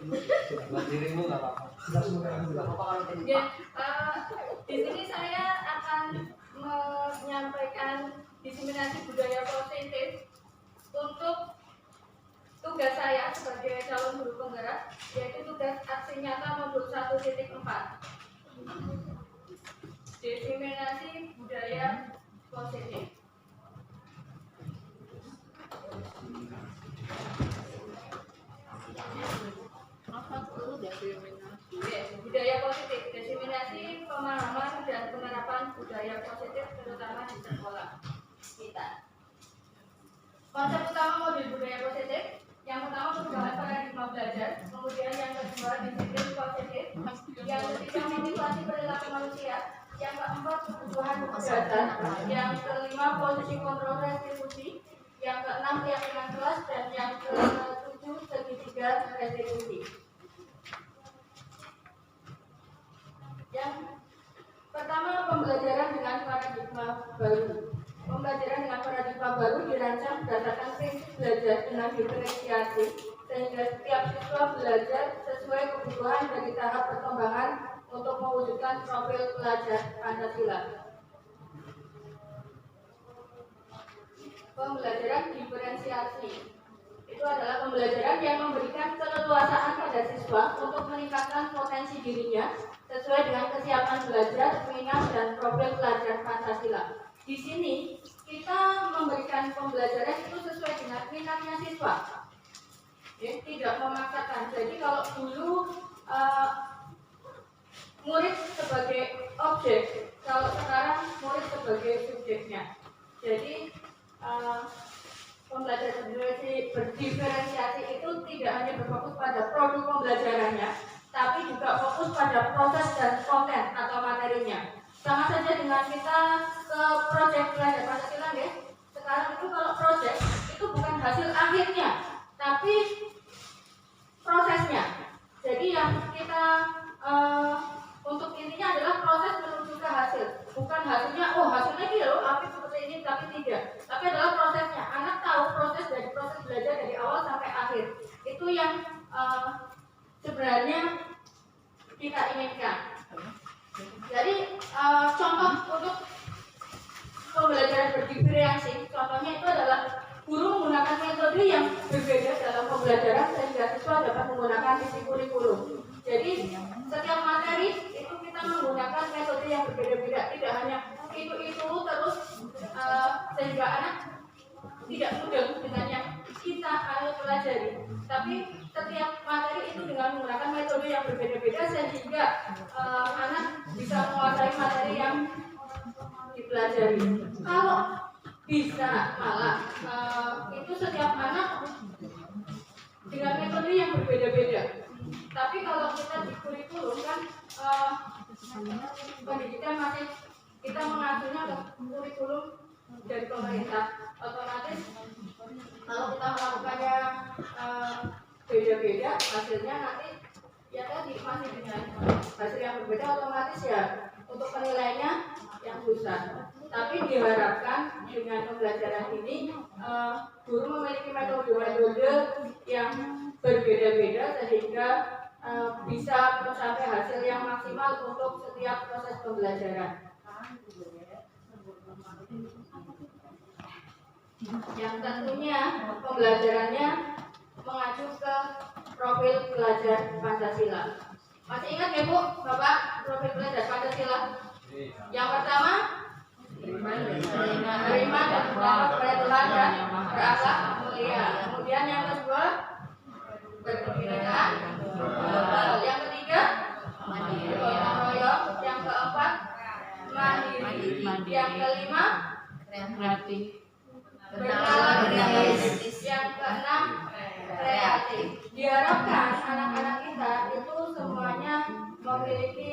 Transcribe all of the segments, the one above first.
Dirimu nggak apa-apa. Ya, di sini saya akan menyampaikan diseminasi budaya positif untuk tugas saya sebagai calon guru penggerak, yaitu tugas aksi nyata modul 1.4. Diseminasi budaya positif. Budaya positif, diseminasi pemahaman dan penerapan budaya positif terutama di sekolah kita. Konsep utama modul budaya positif, yang pertama perubahan paradigma belajar, kemudian yang kedua disiplin positif, yang ketiga motivasi perilaku manusia, yang keempat kebutuhan kecerdasan, yang kelima posisi kontrol restitusi, yang keenam keyakinan kelas, dan yang ketujuh segitiga restitusi. Yang pertama, pembelajaran dengan paradigma baru. Pembelajaran dengan paradigma baru dirancang berdasarkan prinsip belajar dengan diferensiasi, sehingga setiap siswa belajar sesuai kebutuhan dari tahap perkembangan untuk mewujudkan profil pelajar Pancasila. Pembelajaran diferensiasi itu adalah pembelajaran yang memberikan keleluasaan pada siswa untuk meningkatkan potensi dirinya sesuai dengan kesiapan belajar, minat, dan profil pelajar Pancasila. Di sini kita memberikan pembelajaran itu sesuai dengan minatnya siswa, ya, tidak memaksakan. Jadi kalau dulu murid sebagai objek, kalau sekarang murid sebagai subjeknya. Jadi pembelajaran berdiferensiasi itu tidak hanya berfokus pada produk pembelajarannya, tapi juga fokus pada proses dan konten atau materinya. Sama saja dengan kita ke proyek belajar Pancasila, ya. Sekarang itu kalau proyek itu bukan hasil akhirnya, tapi prosesnya. Jadi yang kita untuk intinya adalah proses menuju ke hasil, bukan hasilnya. Oh, hasilnya ini loh, tapi seperti ini, tapi tidak. Tapi adalah prosesnya. Anak tahu proses belajar dari awal sampai akhir. Itu yang sebenarnya kita inginkan. Jadi contoh untuk pembelajaran berdiferensiasi, contohnya itu adalah guru menggunakan metode yang berbeda dalam pembelajaran sehingga siswa dapat menggunakan visi kurikulum. Jadi setiap materi itu kita menggunakan metode yang berbeda-beda, tidak hanya itu terus sehingga anak tidak mudah dengan yang kita pelajari, tapi setiap materi itu dengan menggunakan metode yang berbeda-beda sehingga anak bisa menguasai materi yang dipelajari. Kalau bisa malah itu setiap anak dengan metode yang berbeda-beda. Tapi kalau kita di kurikulum kan pendidikan masih kita mengacunya ke kurikulum dari pemerintah, otomatis kalau kita melakukannya beda-beda, hasilnya nanti ya tadi masih dengan hasil yang berbeda, otomatis ya untuk penilaiannya yang susah. Tapi diharapkan dengan pembelajaran ini guru memiliki metode-metode yang berbeda-beda sehingga bisa mencapai hasil yang maksimal untuk setiap proses pembelajaran. Yang tentunya pembelajarannya mengacu ke profil pelajar Pancasila. Masih ingat ya Bu, Bapak, profil pelajar Pancasila? Yang pertama, terima dan bertakwa kepada Tuhan dan berakhlak mulia. Kemudian yang kedua, berkebinekaan. Yang ketiga, gotong royong. Yang keempat, mandiri. Yang kelima, kreatif. Yang keenam, kreatif. Diharapkan anak-anak kita itu semuanya memiliki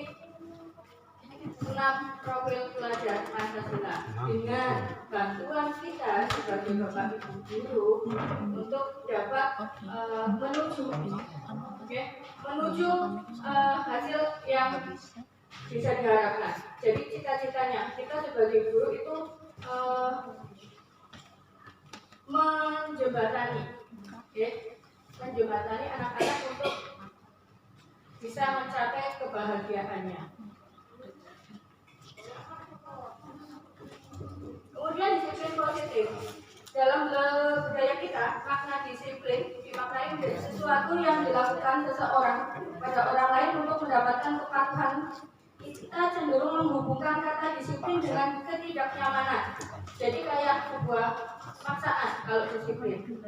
6 profil pelajar Pancasila dengan bantuan kita sebagai Bapak Ibu guru untuk dapat menuju hasil yang bisa diharapkan. Jadi cita-citanya kita sebagai guru itu menjembatani anak-anak untuk bisa mencapai kebahagiaannya. Kemudian disiplin positif. Dalam budaya kita, makna disiplin dimaknai menjadi sesuatu yang dilakukan seseorang pada orang lain untuk mendapatkan kepatuhan. Kita cenderung menghubungkan kata disiplin dengan ketidaknyamanan. Jadi kayak sebuah paksaan kalau disiplin.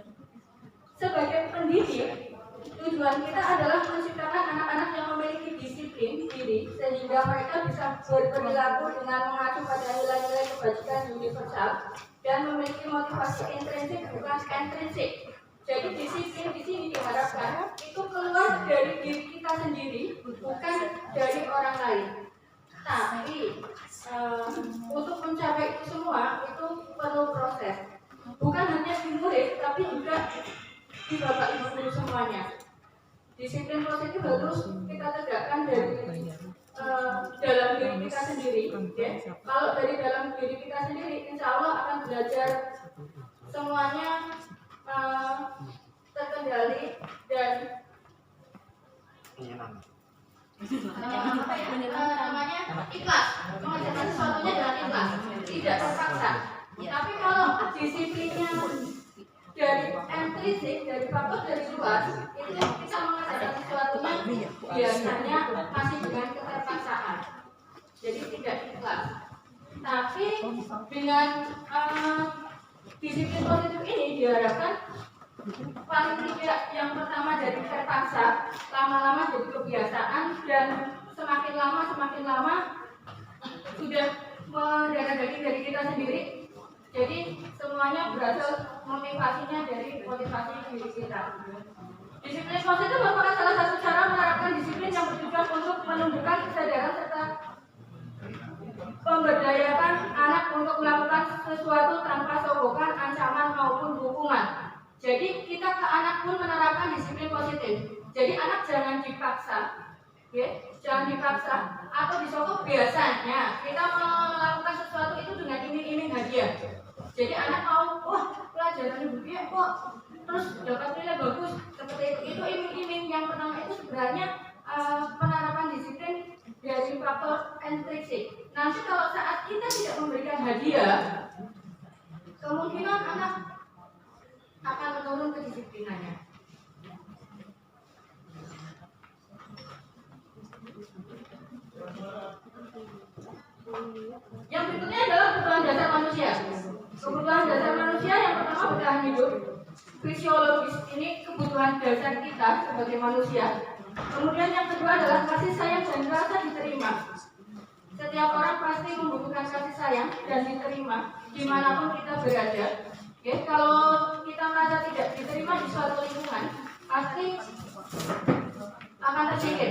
Sebagai pendidik, tujuan kita adalah menciptakan anak-anak yang memiliki disiplin diri sehingga mereka bisa berperilaku dengan mengacu pada nilai-nilai kebajikan universal dan memiliki motivasi intrinsik bukan ekstrinsik. Jadi disiplin di sini diharapkan itu keluar dari diri kita sendiri, bukan dari orang lain. Tapi untuk mencapai itu semua itu perlu proses. Bukan hanya di murid, tapi juga di bapak ibu guru semuanya. Disiplin positif harus kita tegakkan dari dalam diri kita sendiri. Okay? Kalau dari dalam diri kita sendiri, insya Allah akan belajar semuanya terkendali dan namanya ikhlas, mengerjakan sesuatunya dengan ikhlas, tidak terpaksa. Tapi kalau disiplinnya dari intrinsik, dari faktor dari luar, itu kita mengerjakan sesuatunya biasanya masih dengan keterpaksaan, jadi tidak ikhlas. Tapi dengan disiplin positif ini diharapkan paling tidak yang pertama dari terpaksa, lama-lama jadi kebiasaan dan semakin lama sudah mendarah daging dari kita sendiri. Jadi semuanya berasal motivasinya dari motivasi diri kita. Disiplin positif merupakan salah satu cara menerapkan disiplin yang bertujuan untuk menunjukkan kesadaran serta memberdayakan anak untuk melakukan sesuatu tanpa sogokan, ancaman maupun hukuman. Jadi kita ke anak pun menerapkan disiplin positif. Jadi anak jangan dipaksa, ya, jangan dipaksa atau disogok. Biasanya kita melakukan sesuatu itu dengan iming-iming hadiah. Jadi anak mau, wah pelajaran ibu dia kok terus dapat nilai bagus seperti itu. Itu iming-iming. Yang pertama itu sebenarnya penerapan disiplin dari faktor intrinsik. Nanti kalau saat kita tidak memberikan hadiah, kemungkinan anak akan menurun kedisiplinannya. Yang berikutnya adalah kebutuhan dasar manusia. Kebutuhan dasar manusia yang pertama bertahan hidup. Fisiologis ini kebutuhan dasar kita sebagai manusia. Kemudian yang kedua adalah kasih sayang dan rasa diterima. Setiap orang pasti membutuhkan kasih sayang dan diterima dimanapun kita berada. Ya, kalau kita merasa tidak diterima di suatu lingkungan, pasti akan tersingkir.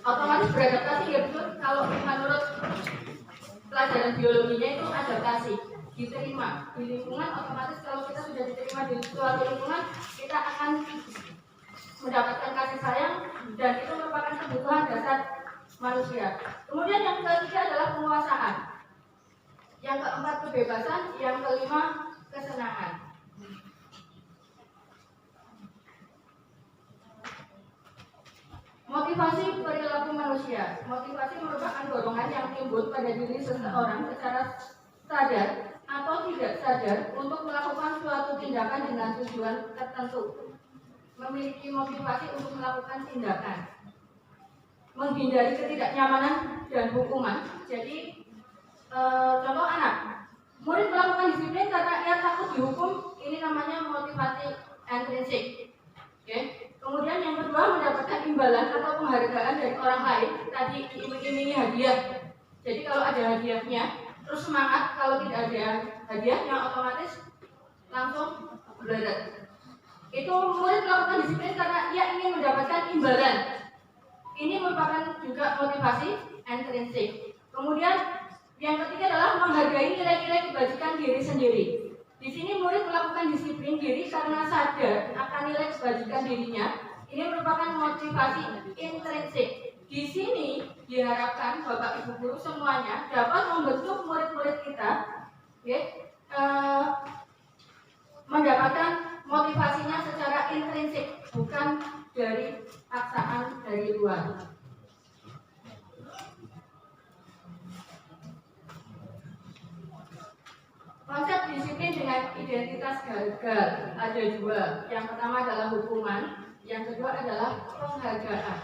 Otomatis beradaptasi, ya betul. Kalau menurut pelajaran biologinya itu adaptasi, diterima di lingkungan. Otomatis kalau kita sudah diterima di suatu lingkungan, kita akan mendapatkan kasih sayang dan itu merupakan kebutuhan dasar manusia. Kemudian yang ketiga adalah penguasaan. Yang keempat kebebasan, yang kelima kesenangan. Motivasi perilaku manusia. Motivasi merupakan dorongan yang timbul pada diri seseorang secara sadar atau tidak sadar untuk melakukan suatu tindakan dengan tujuan tertentu. Memiliki motivasi untuk melakukan tindakan, menghindari ketidaknyamanan dan hukuman. Jadi contoh anak, murid melakukan disiplin karena ia takut dihukum, ini namanya motivasi intrinsik. Okay. Kemudian yang kedua, mendapatkan imbalan atau penghargaan dari orang lain. Tadi diiming-imingi hadiah. Jadi kalau ada hadiahnya, terus semangat. Kalau tidak ada hadiahnya, otomatis langsung belajar. Itu murid melakukan disiplin karena ia ingin mendapatkan imbalan. Ini merupakan juga motivasi intrinsik. Kemudian yang ketiga adalah menghargai nilai-nilai kebajikan diri sendiri. Di sini murid melakukan disiplin diri karena sadar akan nilai kebajikan dirinya. Ini merupakan motivasi intrinsik. Di sini diharapkan Bapak Ibu guru semuanya dapat membentuk murid-murid kita, mendapatkan motivasinya secara intrinsik, bukan dari paksaan keluar. Konsep disiplin dengan identitas gagal ada dua. Yang pertama adalah hukuman, yang kedua adalah penghargaan.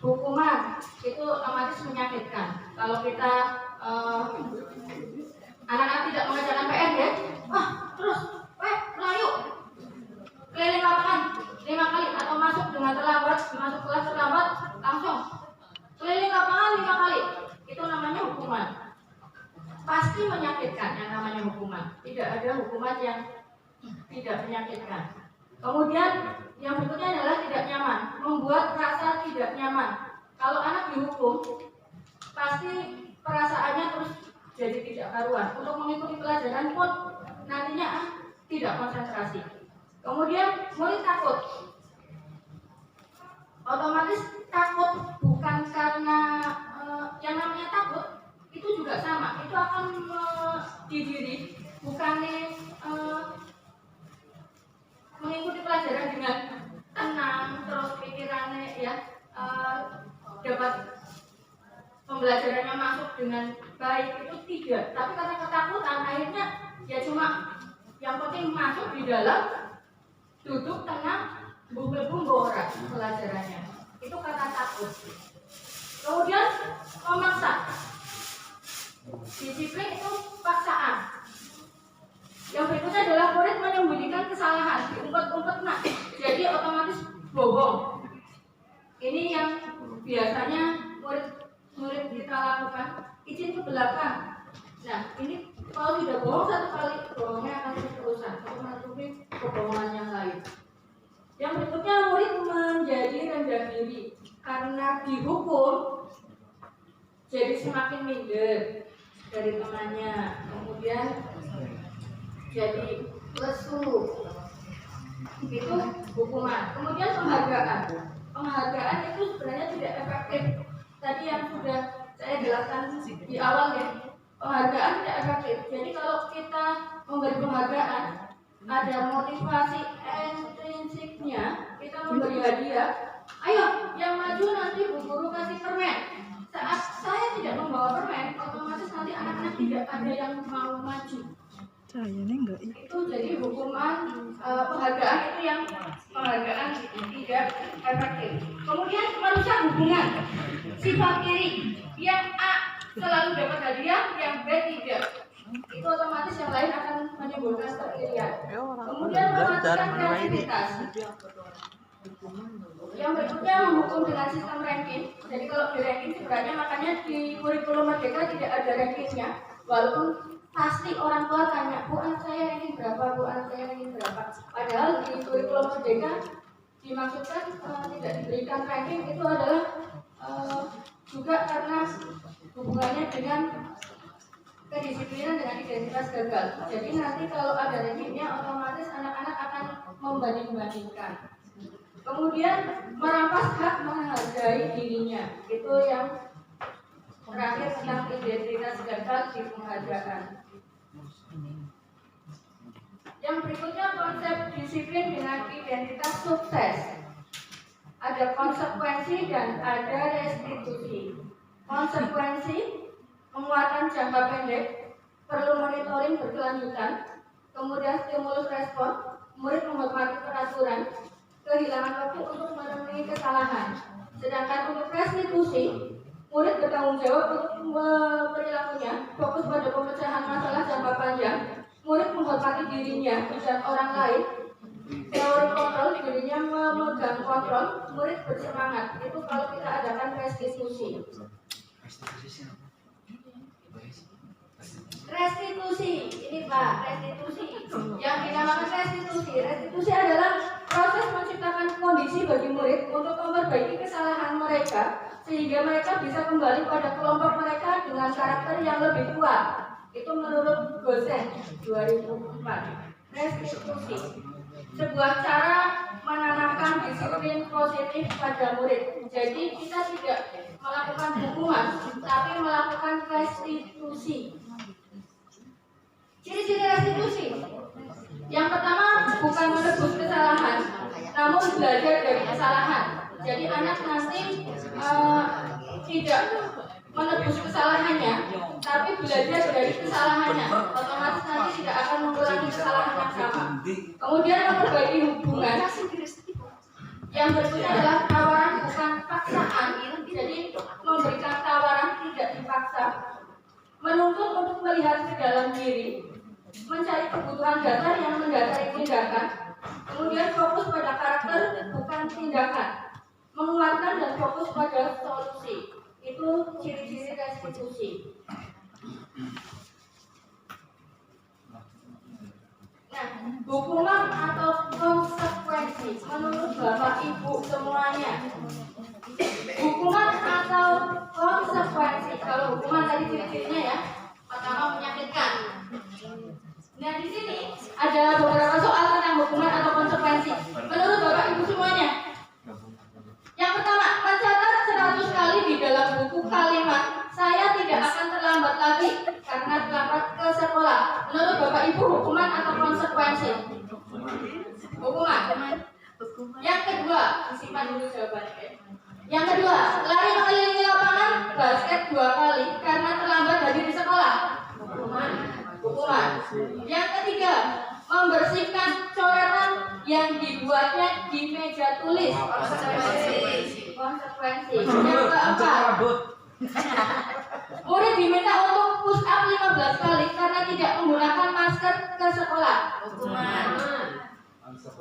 Hukuman itu otomatis menyakitkan. Kalau kita anak-anak tidak mengerjakan PR ya, terus melayu keliling lapangan 5 kali atau masuk dengan terlambat, masuk kelas terlambat langsung keliling lapangan 5 kali. Itu namanya hukuman. Pasti menyakitkan yang namanya hukuman. Tidak ada hukuman yang tidak menyakitkan. Kemudian yang berikutnya adalah tidak nyaman, membuat rasa tidak nyaman. Kalau anak dihukum, pasti perasaannya terus jadi tidak karuan. Untuk mengikuti pelajaran pun nantinya tidak konsentrasi. Kemudian murid takut. Otomatis takut bukan karena yang namanya takut itu juga sama. Itu akan dididik bukannya mengikuti pelajaran dengan tenang, terus pikirannya ya dapat pembelajarannya masuk dengan baik, itu tidak. Tapi karena ketakutan akhirnya ya cuma yang penting masuk di dalam, duduk tenang, bumbu-bumbu pelajarannya. Itu kata takut. Kemudian memaksa. Disiplin itu paksaan. Yang berikutnya adalah murid menyembunyikan kesalahan, diumpet-umpet jadi otomatis bohong. Ini yang biasanya murid kita lakukan, izin ke belakang. Nah, ini kalau tidak bohong satu kali, bohongnya akan terus-terusan untuk menutupi kebohongan yang lain. Yang berikutnya murid menjadi rendah diri karena dihukum, jadi semakin minder dari temannya, kemudian jadi lesu. Itu hukuman. Kemudian penghargaan. Penghargaan itu sebenarnya tidak efektif. Tadi yang sudah saya jelaskan di awal ya, penghargaan tidak efektif. Jadi kalau kita memberi penghargaan, ada motivasi intrinsiknya, kita memberi hadiah. Ayo, yang maju nanti Bu Guru kasih permen. Saat saya tidak membawa permen, otomatis nanti anak-anak tidak ada yang mau maju. Itu jadi hukuman penghargaan itu yang penghargaan tidak efektif. Kemudian merusak hubungan. Sifat iri, yang A selalu dapat hadiah, yang B tidak. Itu otomatis yang lain akan menimbulkan keirian. Kemudian mematikan kreativitas. Yang berikutnya menghukum dengan sistem ranking. Jadi kalau di ranking sebenarnya makanya di kurikulum Merdeka tidak ada rankingnya, walaupun pasti orang tua tanya, Bu anak saya ranking berapa, Bu anak saya ranking berapa. Padahal di kurikulum Merdeka dimaksudkan tidak diberikan ranking itu adalah juga karena hubungannya dengan kedisiplinan dengan identitas gagal. Jadi nanti kalau ada rankingnya otomatis anak-anak akan membanding-bandingkan. Kemudian merampas hak menghargai dirinya. Itu yang terakhir tentang identitas gagal di penghargaan. Yang berikutnya konsep disiplin dengan identitas sukses. Ada konsekuensi dan ada restitusi. Konsekuensi penguatan jangka pendek, perlu monitoring berkelanjutan, kemudian stimulus respon, murid menghormati peraturan, kehilangan waktu untuk memenuhi kesalahan. Sedangkan untuk restitusi, murid bertanggung jawab untuk perilakunya, fokus pada pemecahan masalah jangka panjang, murid menghormati dirinya dan orang lain. Teori kontrol, dirinya memegang kontrol, murid bersemangat. Itu kalau kita adakan restitusi. Restitusi, ini Pak, restitusi. Yang dinamakan restitusi. Restitusi adalah proses menciptakan kondisi bagi murid untuk memperbaiki kesalahan mereka sehingga mereka bisa kembali pada kelompok mereka dengan karakter yang lebih kuat. Itu menurut Gosen 2004. Restitusi, sebuah cara menanamkan disiplin positif pada murid. Jadi kita tidak melakukan hukuman, tapi melakukan restitusi. Ciri-ciri restitusi. Yang pertama bukan menebus kesalahan, namun belajar dari kesalahan. Jadi anak nanti tidak menebus kesalahannya, tapi belajar dari kesalahannya. Otomatis nanti tidak akan mengulangi kesalahan yang sama. Kemudian memperbaiki hubungan. Yang berikutnya adalah tawaran bukan paksaan. Jadi memberikan tawaran tidak dipaksa. Menuntut untuk melihat ke dalam diri, mencari kebutuhan dasar yang mendasari tindakan. Kemudian fokus pada karakter bukan tindakan. Menguatkan dan fokus pada solusi. Itu ciri-ciri restitusi. Nah, hukuman atau konsekuensi menurut Bapak Ibu semuanya. Hukuman atau konsekuensi. Kalau hukuman tadi ciri-cirinya ya, pertama menyakitkan. Nah, di sini ada beberapa soal tentang hukuman atau konsekuensi. Menurut Bapak Ibu semuanya. Yang pertama, mencatat 100 kali di dalam buku kalimat saya tidak akan terlambat lagi karena terlambat ke sekolah. Menurut Bapak Ibu, hukuman atau konsekuensi? Hukuman. Yang kedua, disimpan dulu jawabannya. Yang kedua, lari mengelilingi lapangan basket 2 kali karena terlambat hadir di sekolah. Hukuman. Hukuman. Yang ketiga, membersihkan coretan yang dibuatnya di meja tulis. Konsekuensi. Yang keempat, murid diminta untuk push up 15 kali karena tidak menggunakan masker ke sekolah. Hukuman.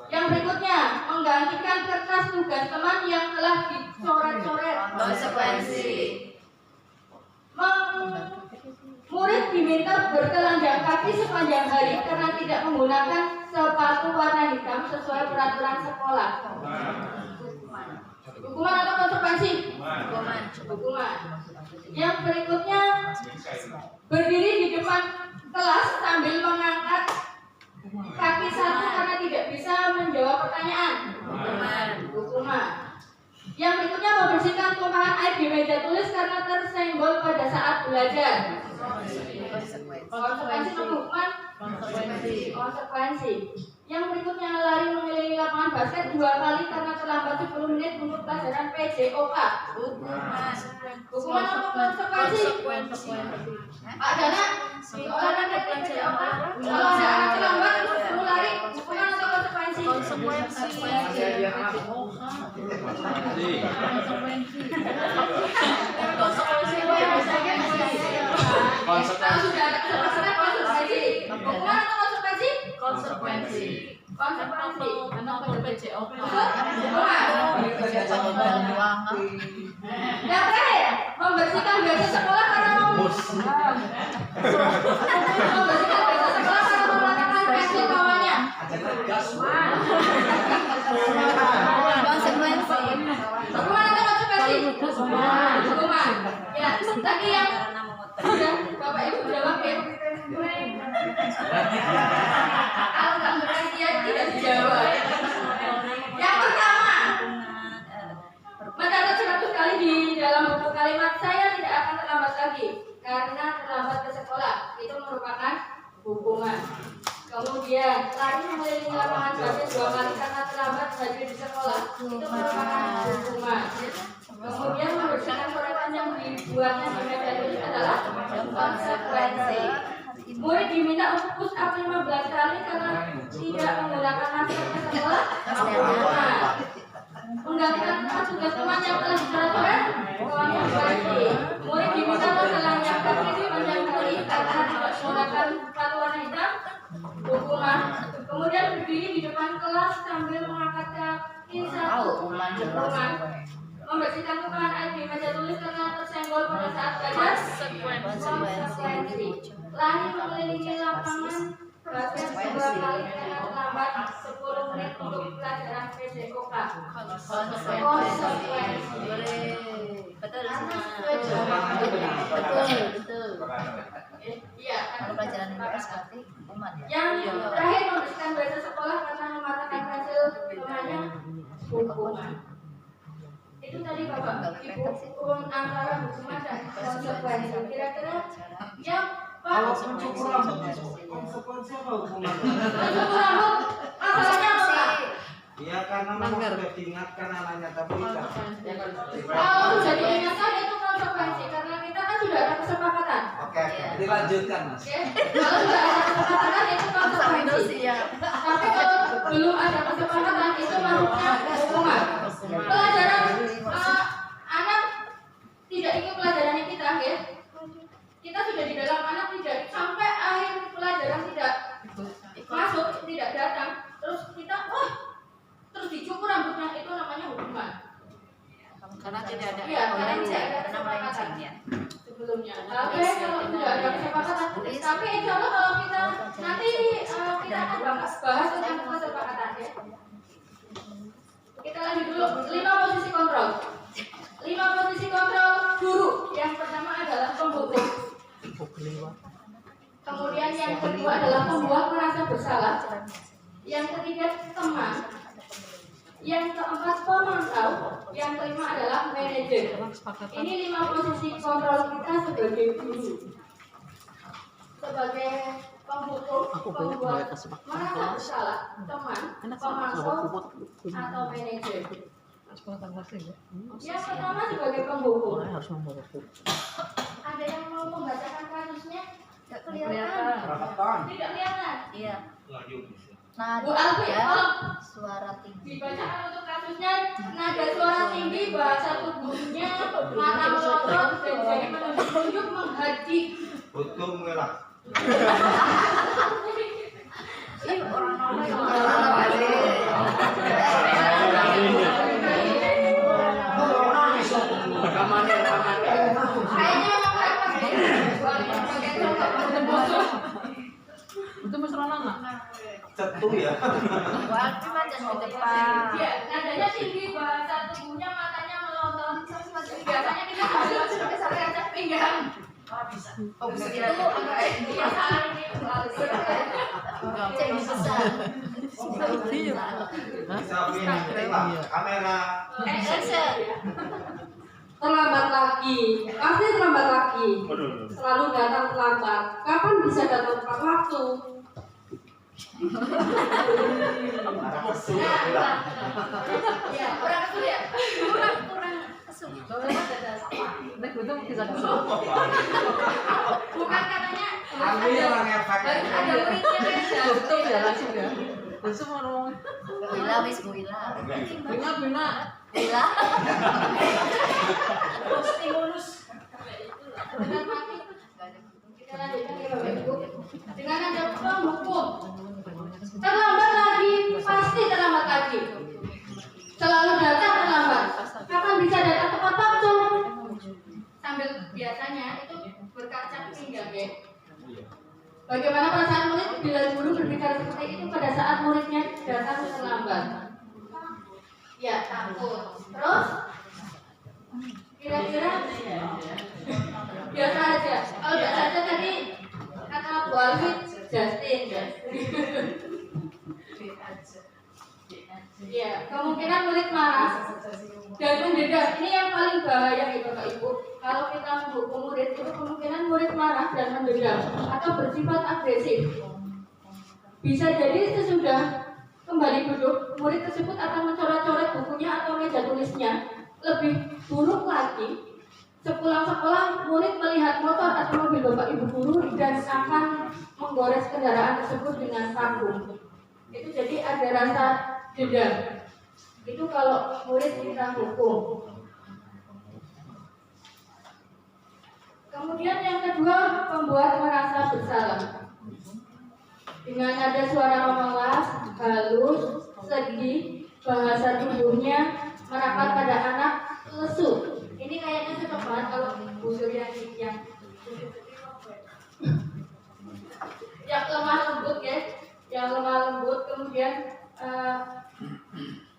Yang berikutnya, menggantikan kertas tugas teman yang telah dicoret-coret. Konsekuensi. Murid diminta bertelanjang kaki sepanjang hari karena tidak menggunakan sepatu warna hitam sesuai peraturan sekolah. Hukuman atau konsekuensi? Hukuman. Yang berikutnya, berdiri di depan kelas sambil mengangkat kaki satu karena tidak bisa menjawab pertanyaan. Hukuman. Yang berikutnya, membersihkan tumpahan air di meja tulis karena tersenggol pada saat belajar. Konsekuensi atau hukuman? Konsekuensi. Yang berikutnya, lari mengelilingi lapangan basket 2 kali karena terlambat 10 menit untuk pelajaran PJOK. Hukuman atau konsekuensi? Pak Dana, olahraga PJOK. Kalau ada anak terlambat terus perlu lari, hukuman atau konsekuensi? Kalau sudah ada kesalahan konsekuensi. Hukuman atau konsekuensi? Konsekuensi. Yang terakhir, membersihkan gaji sekolah karena membersihkan gaji sekolah karena menggunakan pensil kawannya. Konsekuensi. Hukuman atau konsekuensi? Hukuman. Ya, tadi yang sudah Bapak Ibu jawab ya. Kalau nggak perhatian tidak dijawab. Yang pertama, mencatat 100 kali di dalam buku kalimat saya tidak akan terlambat lagi karena terlambat ke sekolah. Itu merupakan hukuman. Kemudian, lari mengelilingi lapangan basket 2 kali karena terlambat hadir di sekolah. Itu merupakan hukuman. Kemudian, membersihkan coretan yang dibuatnya di meja tulis adalah konsekuensi. Murid diminta untuk push up 15 kali karena tidak menggunakan masker ke sekolah. Menggantikan tugas teman yang telah dicoret-coret. Konsekuensi. Murid diminta bertelanjang kaki sepanjang hari karena tidak menggunakan sepatu warna hitam. Hukuman. Kemudian berdiri di depan kelas sambil mengangkat kaki satu. Hukuman. Membersihkan tumpahan air di meja tulis karena tersenggol pada saat belajar. Konsekuensi. Lari mengelilingi lapangan basket 2 kali karena terlambat 10 menit untuk pelajaran PJOK. Konsekuensi. Betul. Iya. Kalau pelajaran IPS berarti hukuman ya. Yang terakhir, membersihkan bahasa sekolah karena mematahkan pensil temannya. Hukuman. Itu tadi Bapak Ibu hukum antara hukuman dan konsekuensi. Kira-kira yang kalau mencukur rambut konsekuensi apa hukuman? mencukur rambut masalahnya apa? Ya karena sudah diingatkan anaknya tapi tidak. Kalau sudah diingatkan itu konsekuensi karena kita kan sudah ada kesepakatan. Oke, dilanjutkan Mas. Oke. Kalau sudah ada kesepakatan itu konsekuensi. Tapi kalau belum ada kesepakatan itu masuknya hukuman. Pelajaran anak tidak ikut pelajarannya kita, ya. Kita sudah di dalam anak tidak sampai akhir pelajaran tidak masuk, tidak datang. Terus kita terus dicukur rambutnya, itu namanya hukuman. Karena tidak ada Karena tidak ada kesepakatan sebelumnya. Tapi kalau tidak ada kesepakatan, tapi insya Allah kalau kita nanti kita akan bahas tentang kesepakatan, ya. Kita lanjut dulu. 5 posisi kontrol. 5 posisi kontrol guru. Yang pertama adalah pemhukum. Kemudian yang kedua adalah pembuat merasa bersalah. Yang ketiga teman. Yang keempat pemantau. Yang kelima adalah manajer. Ini 5 posisi kontrol kita sebagai guru. Sebagai pemhukum, pembuat merasa bersalah, teman, pemantau, atau manajer. Yang pertama sebagai pemhukum. Ada yang mau membacakan kasusnya? Tidak kelihatan. Tidak kelihatan. Iya. Bu Alfi, tolong Suara tinggi. dibacakan untuk kasusnya. Nada suara tinggi, bahasa tubuhnya, mata melotot, dan jari menunjuk menghadik. Betul mengelak. Ih, orang-orang yang Kayaknya emang Itu mesra nggak? Cetu ya. Walfi macam di depan. Iya, nadanya tinggi, bahasa tubuhnya, matanya melotot. Biasanya kita harus sampai atas pinggang. Oh, bisa Itu agak iya salah ini. cek besar. Bisa pilih kamera. Terlambat lagi, pasti terlambat lagi. Selalu datang terlambat. Kapan bisa datang tepat waktu? Arah kesu. Ya, kurang kesu ya. Kurang kesu. Betul bisa Bukan katanya Ambil yang efek. ada muridnya kan. betul ya langsung ya. Langsung ngomong. Bila wis Bila. Bina. Bila. Stimulus. Dengan mati. Kita lanjutkan ya Bapak Ibu. Dengan ada pemhukum. Terlambat lagi, pasti terlambat lagi. Selalu datang terlambat. Kapan bisa datang tepat waktu? Sambil biasanya itu berkaca pinggang, ya. Bagaimana perasaan murid bila guru berbicara seperti itu pada saat muridnya datang terlambat? Ya, takut. Terus kira-kira biasa aja. Kalau biasa aja tadi kata Bu Alfi Justin ya. Ya, kemungkinan murid marah dan mendendam. Ini yang paling bahaya nih Bapak Ibu. Kalau kita menghukum murid itu kemungkinan murid marah dan mendendam atau bersifat agresif. Bisa jadi sesudah kembali duduk, murid tersebut akan mencoret-coret bukunya atau meja tulisnya. Lebih buruk lagi, sepulang sekolah murid melihat motor atau mobil Bapak Ibu guru dan akan menggores kendaraan tersebut dengan paku. Itu jadi ada rasa dendam. Itu kalau murid kita hukum. Kemudian yang kedua, pembuat merasa bersalah. Dengan nada suara memelas, halus, sedih, bahasa tubuhnya merapat pada anak, lesu. Ini kayaknya cocok banget kalau Bu Surya yang lemah lembut ya, yang lemah lembut. Kemudian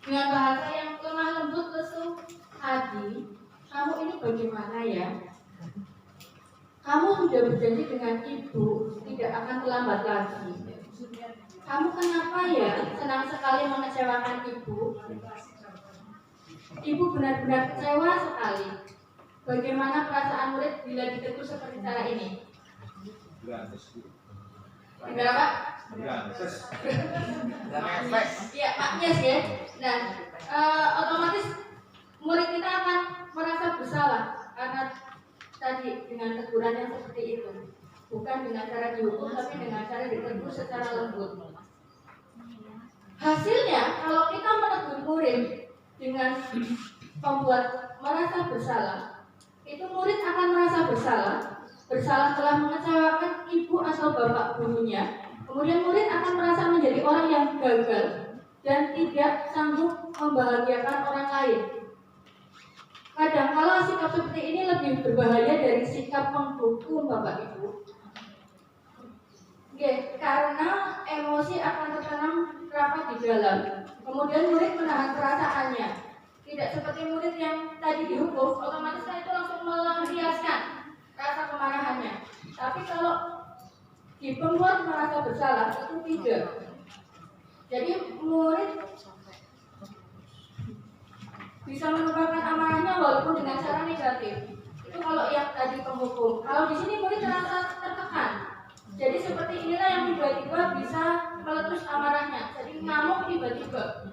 dengan bahasa yang lemah lembut, lesu, Hadi, kamu ini bagaimana ya? Kamu sudah berjanji dengan ibu tidak akan terlambat lagi. Kamu kenapa ya senang sekali mengecewakan ibu? Ibu benar-benar kecewa sekali. Bagaimana perasaan murid bila ditegur seperti cara ini? Enggak, Pak? Terus dan efek. Iya, maknya sih ya. Nah, otomatis murid kita akan merasa bersalah karena tadi dengan teguran yang seperti itu. Bukan dengan cara dihukum, tapi dengan cara ditegur secara lembut. Hasilnya, kalau kita menegur murid dengan membuat merasa bersalah, itu murid akan merasa bersalah telah mengecewakan ibu atau bapak gurunya. Kemudian murid akan merasa menjadi orang yang gagal dan tidak sanggup membahagiakan orang lain. Kadang-kala sikap seperti ini lebih berbahaya dari sikap menghukum bapak ibu. Oke, karena emosi akan tertanam rapat di dalam. Kemudian murid menahan perasaannya. Tidak seperti murid yang tadi dihukum, otomatis kan itu langsung melampiaskan rasa kemarahannya. Tapi kalau dibuat merasa bersalah itu tidak. Jadi murid bisa menumpahkan amarahnya walaupun dengan cara negatif. Itu kalau yang tadi penghukum. Kalau di sini murid terasa tertekan. Jadi seperti inilah yang tiba-tiba bisa meletus amarahnya. Jadi ngamuk tiba-tiba.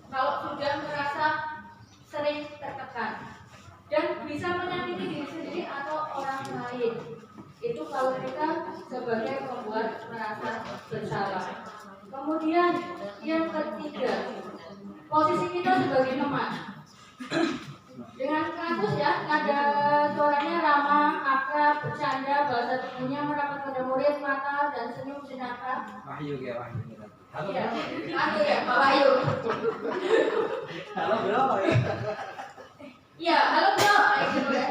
Kalau sudah merasa sering tertekan dan bisa menyakiti diri sendiri atau orang lain. Itu kalau kita sebagai pembuat merasa bersalah. Kemudian yang ketiga, posisi kita sebagai teman. Dengan kasus ya, nada suaranya ramah, akrab, bercanda, bahasa tubuhnya merapat pada murid, mata dan senyum jenaka. Wahyu ya, Wahyu. Halo, Iya, ya, Pak Wahyu. halo bro. Iya, halo bro. Kayak gitu ya.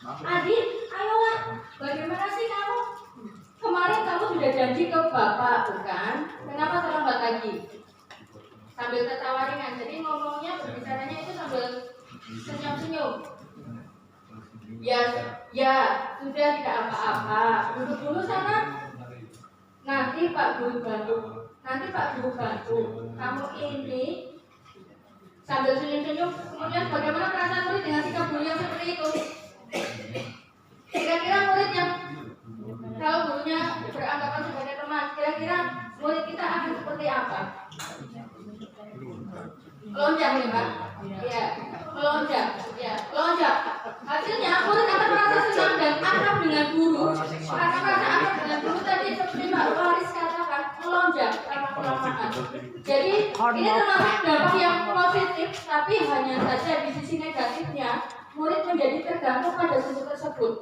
Adit, ayolah. Bagaimana sih kamu? Kemarin kamu sudah janji ke bapak, bukan? Kenapa terlambat lagi? Sambil tertawa ringan. Jadi ngomongnya, berbicaranya itu sambil senyum-senyum. Ya, sudah tidak apa-apa. Duduk dulu sana. Nanti Pak Guru bantu. Kamu ini sambil senyum-senyum. Kemudian bagaimana perasaan murid dengan sikap guru yang seperti itu? Kira-kira murid yang kalau gurunya beranggapan sebagai teman, kira-kira murid kita akan seperti apa? Melonjak nih Pak? Iya, melonjak. Hasilnya murid akan merasa senang dan akrab dengan guru. Karena merasa akrab dengan guru tadi seperti Pak Waris katakan, melonjak karena kelamaan. Jadi ini termasuk dampak yang positif, tapi hanya saja di sisi negatifnya murid menjadi tergantung pada guru tersebut.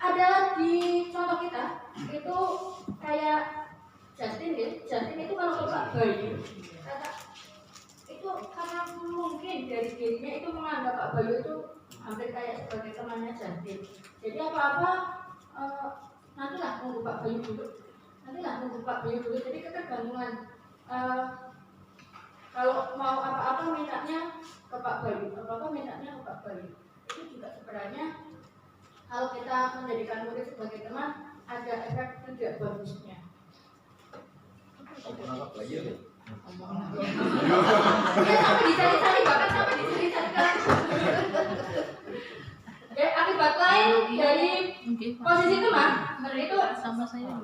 Ada di contoh kita itu kayak Justin ya. Justin itu kalau ke Pak Bayu itu karena mungkin dari dirinya itu menganggap Pak Bayu itu hampir kayak sebagai temannya Justin. Jadi apa-apa nantilah nunggu Pak Bayu dulu. Jadi ketergantungan. Kalau mau apa-apa mintanya ke Pak Bayu, itu juga sebenarnya kalau kita menjadikan murid sebagai teman ada efek tidak bagusnya. Ya sampai dicari-cari, bahkan sampai dicari-cari. Ya, akibat lain dari posisi teman itu sama saya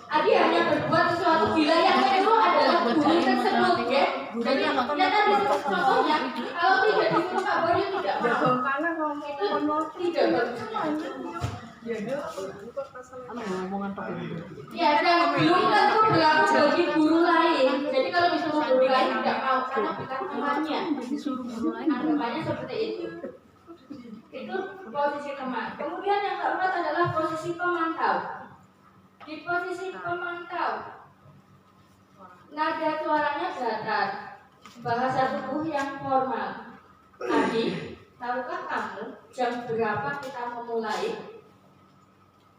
Adi hanya berbuat sesuatu bila yang itu adalah guru tersebut ya. Jadi ternyata di contohnya kalau tidak disuruh Pak Bayu tidak mau itu tidak bagus. Ya dan belum tentu berlaku bagi guru lain. Jadi kalau disuruh guru lain tidak mau karena bukan temannya. disuruh guru lain Anggapannya seperti itu. Itu posisi teman. Kemudian yang keempat adalah posisi pemantau. Di posisi pemantau, nada suaranya datar, bahasa tubuh yang formal. Tadi, tahukah kamu jam berapa kita memulai?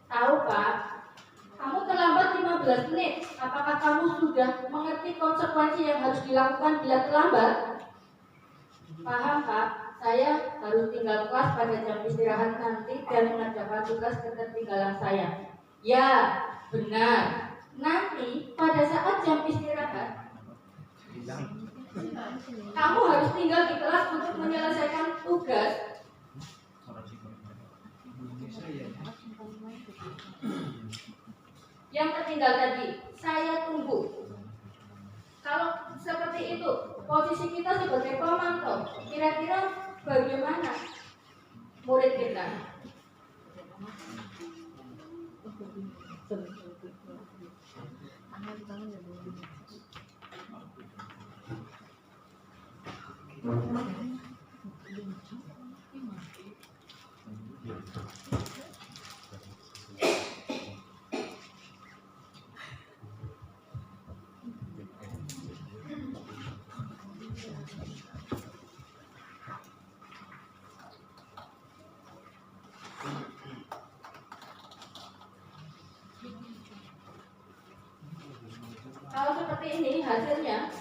Tahu Pak? Kamu terlambat 15 menit. Apakah kamu sudah mengerti konsekuensi yang harus dilakukan bila terlambat? Paham Pak? Saya harus tinggal kelas pada jam istirahat nanti dan mengerjakan tugas ketertinggalan saya. Ya, benar. Nanti pada saat jam istirahat, kamu harus tinggal di kelas untuk menyelesaikan tugas. Yang tertinggal tadi, saya tunggu. Kalau seperti itu, posisi kita sebagai pemantau, kira-kira bagaimana murid kita? Kalau seperti ini hasilnya,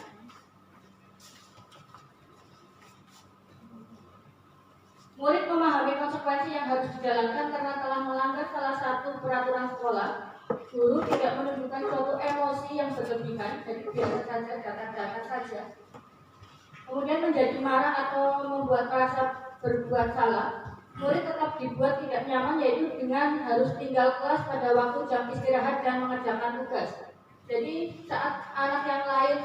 murid memahami konsekuensi yang harus dijalankan karena telah melanggar salah satu peraturan sekolah. Guru tidak menunjukkan suatu emosi yang berlebihan, jadi biasa saja, datar-datar saja. Kemudian menjadi marah atau membuat merasa berbuat salah. Murid tetap dibuat tidak nyaman, yaitu dengan harus tinggal kelas pada waktu jam istirahat dan mengerjakan tugas. Jadi saat anak yang lain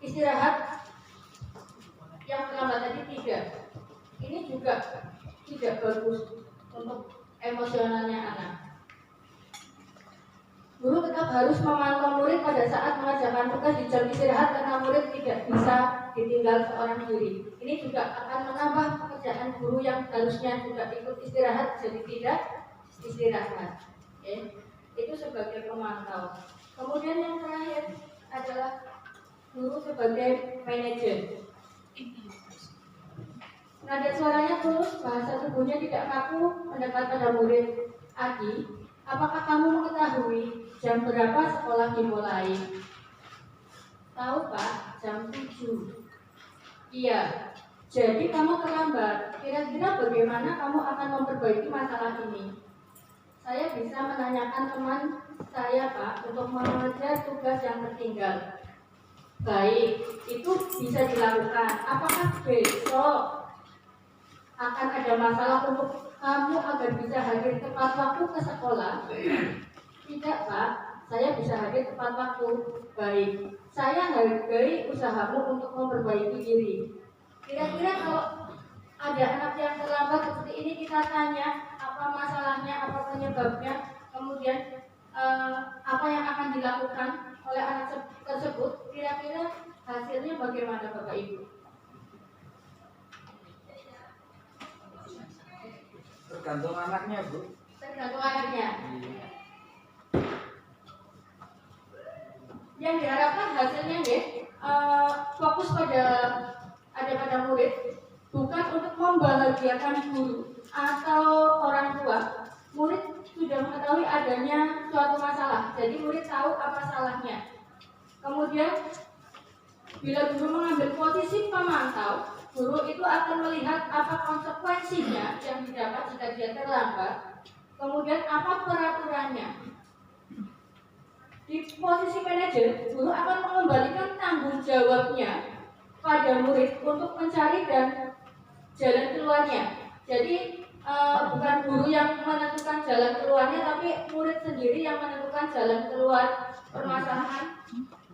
istirahat, yang terlambat tadi tidak. Ini juga tidak bagus untuk emosionalnya anak. Guru tetap harus memantau murid pada saat mengerjakan tugas di jam istirahat karena murid tidak bisa ditinggal seorang diri. Ini juga akan menambah pekerjaan guru yang harusnya juga ikut istirahat jadi tidak istirahat. Okay. Itu sebagai pemantau. Kemudian yang terakhir adalah guru sebagai manajer. Nada suaranya tulus, bahasa tubuhnya tidak kaku, mendekat pada murid. Adi, apakah kamu mengetahui jam berapa sekolah dimulai? Tahu Pak, jam 7. Iya, jadi kamu terlambat. Kira-kira bagaimana kamu akan memperbaiki masalah ini? Saya bisa menanyakan teman saya Pak untuk mengejar tugas yang tertinggal. Baik, itu bisa dilakukan. Apakah besok akan ada masalah untuk kamu agar bisa hadir tepat waktu ke sekolah? Tidak Pak, saya bisa hadir tepat waktu. Baik, saya hargai usahamu untuk memperbaiki diri. Kira-kira kalau ada anak yang terlambat seperti ini, kita tanya apa masalahnya, apa penyebabnya, kemudian apa yang akan dilakukan oleh anak tersebut, kira-kira hasilnya bagaimana Bapak Ibu? Tergantung anaknya, Bu. Tergantung anaknya. Yang diharapkan hasilnya ya, fokus pada murid, bukan untuk membahagiakan guru atau orang tua. Murid sudah mengetahui adanya suatu masalah, jadi murid tahu apa salahnya. Kemudian bila guru mengambil posisi pemantau, guru itu akan melihat apa konsekuensinya yang didapat jika dia terlambat, kemudian apa peraturannya. Di posisi manajer, guru akan mengembalikan tanggung jawabnya pada murid untuk mencari dan jalan keluarnya. Jadi bukan guru yang menentukan jalan keluarnya, tapi murid sendiri yang menentukan jalan keluar permasalahan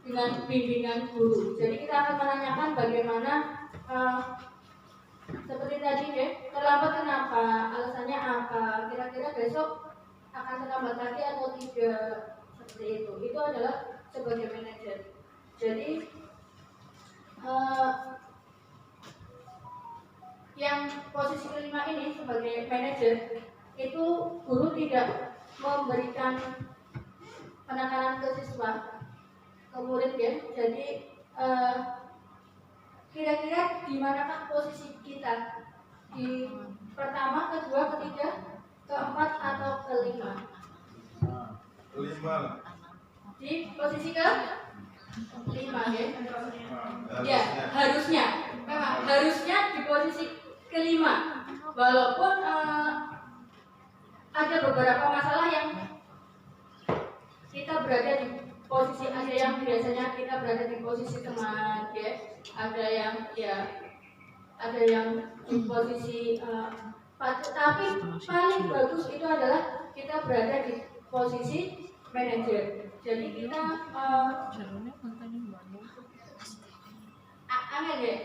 dengan bimbingan guru. Jadi kita akan menanyakan bagaimana seperti tadi ya, terlambat kenapa, alasannya apa, kira-kira besok akan terlambat lagi atau tidak, seperti itu. Itu adalah sebagai manajer. Jadi yang posisi kelima ini sebagai manajer, itu guru tidak memberikan penekanan ke siswa, ke murid ya. Jadi kira-kira di manakah posisi kita? Di pertama, kedua, ketiga, keempat atau kelima? Kelima. Di posisi ke lima ya. Ya, harusnya. Memang harusnya di posisi kelima. Walaupun ada beberapa masalah yang kita berada di posisi, ada yang biasanya kita berada di posisi teman ya, ada yang di posisi tapi paling bagus itu adalah kita berada di posisi manajer. Jadi kita Jarumnya kontennya banyak. aneh deh.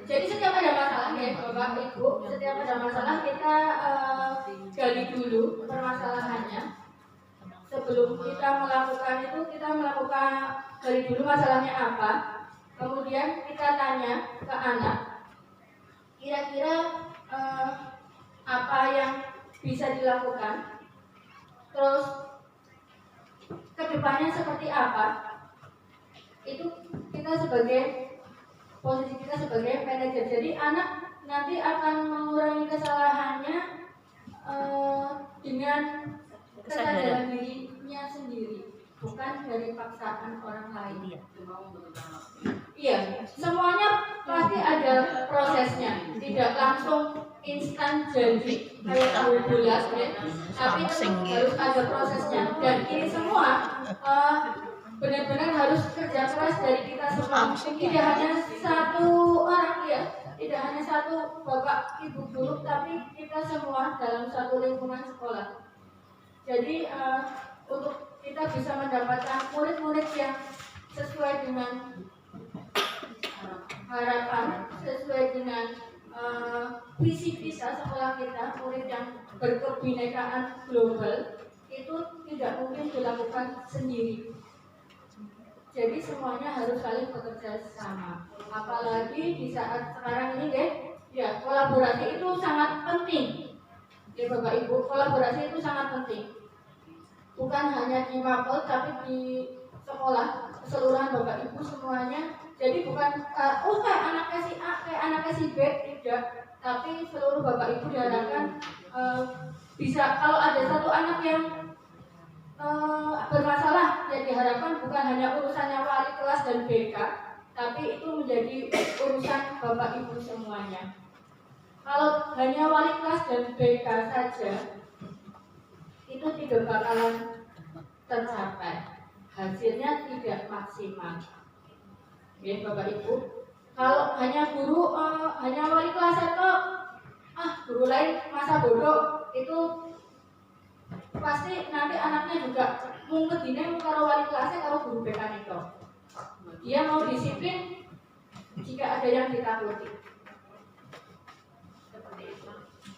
Jadi setiap ada masalah ya Bapak Ibu, setiap ada masalah kita gali dulu permasalahannya. Sebelum kita melakukan itu, kita melakukan gali dulu masalahnya apa. Kemudian kita tanya ke anak, kira-kira apa yang bisa dilakukan, terus kedepannya seperti apa. Itu kita sebagai posisi kita sebagai manajer. Jadi anak nanti akan mengurangi kesalahannya dengan kesadaran dirinya sendiri, bukan dari paksaan orang lain. Iya, semuanya pasti ada prosesnya, tidak langsung instan janji kayak tahu bulat ya, tapi tetap harus ada prosesnya. Dan ini semua benar-benar harus kerja keras dari kita semua. Tidak hanya satu orang ya, tidak hanya satu bapak ibu guru, tapi kita semua dalam satu lingkungan sekolah. Jadi untuk kita bisa mendapatkan murid-murid yang sesuai dengan harapan, sesuai dengan visi kita sekolah kita, murid yang berkebinekaan global, itu tidak mungkin dilakukan sendiri. Jadi semuanya harus saling bekerja sama. Apalagi di saat sekarang ini ya kolaborasi itu sangat penting. Ya Bapak Ibu, kolaborasi itu sangat penting. Bukan hanya di Mapel tapi di sekolah keseluruhan Bapak Ibu semuanya. Jadi bukan kayak anaknya si A, kayak anaknya si B, tidak. Tapi seluruh Bapak Ibu diharapkan bisa, kalau ada satu anak yang bermasalah, yang diharapkan bukan hanya urusannya wali kelas dan BK, tapi itu menjadi urusan Bapak Ibu semuanya. Kalau hanya wali kelas dan BK saja, itu tidak bakalan tercapai, hasilnya tidak maksimal. Ya Bapak Ibu, kalau hanya guru, hanya wali kelas atau guru lain masa bodoh, itu pasti nanti anaknya juga mau ngedine kalau wali kelasnya kalau guru BK itu. Dia mau disiplin jika ada yang ditakuti. Seperti itu.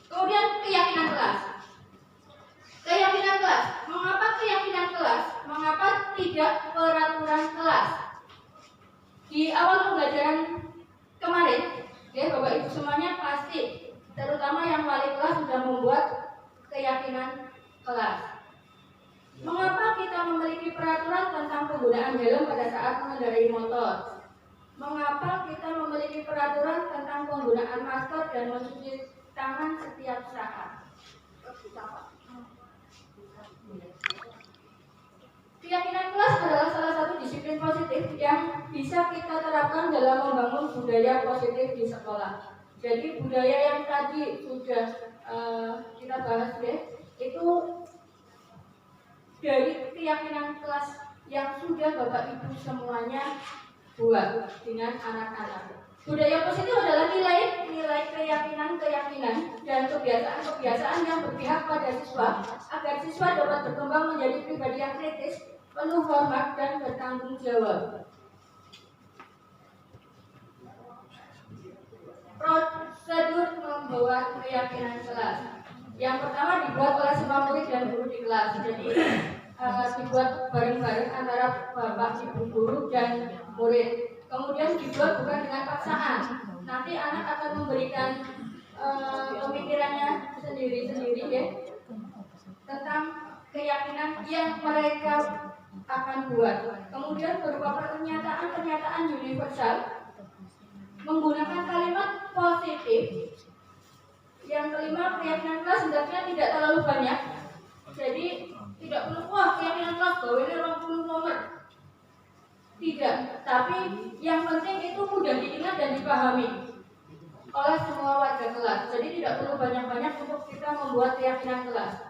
Kemudian keyakinan kelas. Keyakinan kelas. Mengapa keyakinan kelas? Mengapa tidak peraturan kelas? Di awal pembelajaran kemarin, ya Bapak Ibu semuanya pasti, terutama yang wali kelas sudah membuat keyakinan kelas. Mengapa kita memiliki peraturan tentang penggunaan helm pada saat mengendarai motor? Mengapa kita memiliki peraturan tentang penggunaan masker dan mencuci tangan setiap saat? Keyakinan kelas adalah salah satu disiplin positif yang bisa kita terapkan dalam membangun budaya positif di sekolah. Jadi budaya yang tadi sudah kita bahas itu dari keyakinan kelas yang sudah Bapak Ibu semuanya buat dengan anak-anak. Budaya positif adalah nilai keyakinan dan kebiasaan yang berpihak pada siswa agar siswa dapat berkembang menjadi pribadi yang kritis, penuh hormat dan bertanggung jawab. Prosedur membuat keyakinan kelas. Yang pertama dibuat oleh semua murid dan guru di kelas. Jadi dibuat bareng-bareng antara bapak, ibu guru dan murid. Kemudian dibuat bukan dengan paksaan. Nanti anak akan memberikan pemikirannya sendiri-sendiri ya tentang keyakinan yang mereka akan buat. Kemudian berupa pernyataan universal menggunakan kalimat positif. Yang kelima, keyakinan kelas hendaknya tidak terlalu banyak. Jadi tidak perlu keyakinan kelas bahwa ini 20 nomor. Tidak, tapi yang penting itu mudah diingat dan dipahami oleh semua warga kelas. Jadi tidak perlu banyak-banyak untuk kita membuat keyakinan kelas.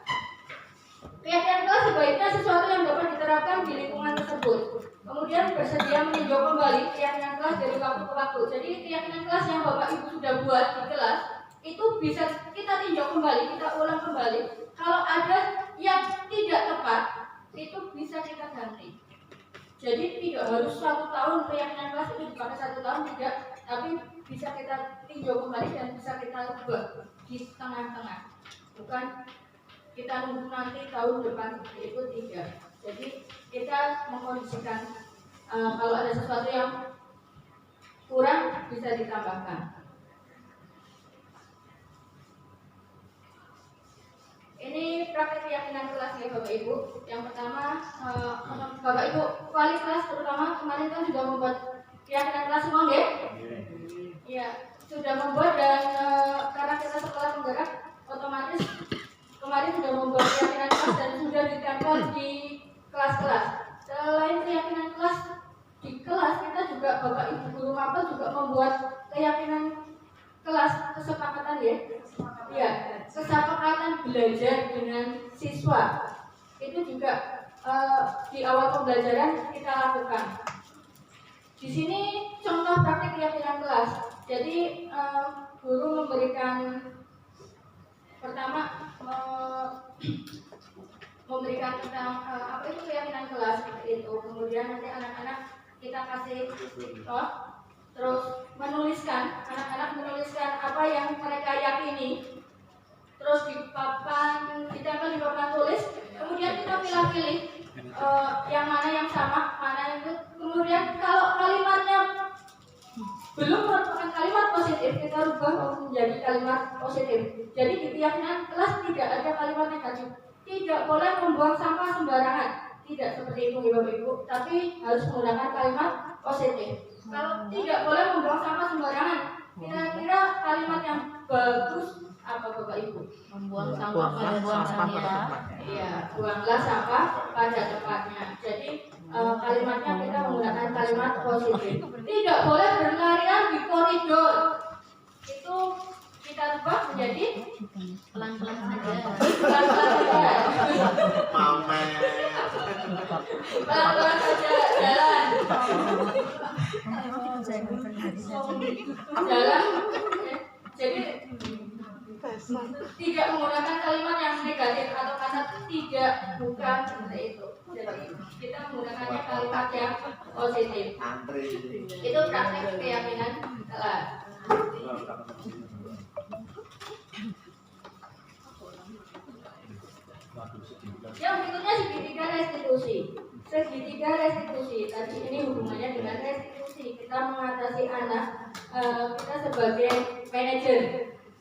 Keyakinan kelas sebaiknya sesuatu yang dapat diterapkan di lingkungan tersebut. Kemudian bersedia meninjau kembali keyakinan kelas dari waktu ke waktu. Jadi keyakinan kelas yang Bapak Ibu sudah buat di kelas itu bisa kita tinjau kembali, kita ulang kembali. Kalau ada yang tidak tepat, itu bisa kita ganti. Jadi tidak harus 1 tahun keyakinan kelas itu dipakai 1 tahun, tidak, tapi bisa kita tinjau kembali dan bisa kita ubah di tengah-tengah. Bukan kita nunggu nanti tahun depan seperti itu, tidak. Jadi kita mengkondisikan kalau ada sesuatu yang kurang bisa ditambahkan. Ini praktek keyakinan kelas ya Bapak Ibu. Yang pertama, Bapak Ibu wali kelas terutama kemarin kan sudah membuat keyakinan kelas semua ya? Iya, sudah membuat dan karena kita sekolah penggerak otomatis kemarin sudah membuat keyakinan kelas dan sudah ditempel di kelas-kelas. Selain keyakinan kelas di kelas, kita juga Bapak Ibu guru mapel juga membuat keyakinan kelas kesepakatan ya. Ya, kesepakatan belajar dengan siswa itu juga di awal pembelajaran kita lakukan. Di sini contoh praktik keyakinan kelas. Jadi guru memberikan pertama memberikan tentang apa itu keyakinan kelas seperti itu. Kemudian nanti anak-anak kita kasih contoh, terus menuliskan, anak-anak menuliskan apa yang mereka yakini. Terus di papan, ditempel di papan tulis, kemudian kita pilih-pilih yang mana yang sama, mana yang itu. Kemudian kalau kalimatnya belum merupakan kalimat positif, kita rubah menjadi kalimat positif. Jadi di keyakinan kelas tidak ada kalimat negatif. Tidak boleh membuang sampah sembarangan. Tidak seperti itu Bapak Ibu, tapi harus menggunakan kalimat positif. Kalau tidak boleh membuang sampah sembarangan, kira-kira kalimat yang bagus apa Bapak Ibu? Membuang sampah pada tempatnya. Iya, buanglah sampah pada tempatnya. Jadi kalimatnya kita menggunakan kalimat positif. Tidak boleh berlarian di koridor. Itu kita rubah menjadi Pelan-pelan saja. pelan-pelan saja. Pamer. Pelan-pelan saja jalan. Jalan. Jadi tidak menggunakan kalimat yang negatif atau kata tidak, bukan seperti itu. Jadi kita menggunakannya kalimat yang positif. Antri. Itu praktek keyakinan kelas. Yang berikutnya segitiga restitusi. Segitiga restitusi. Tadi ini hubungannya dengan restitusi. Kita mengatasi anak, kita sebagai manajer.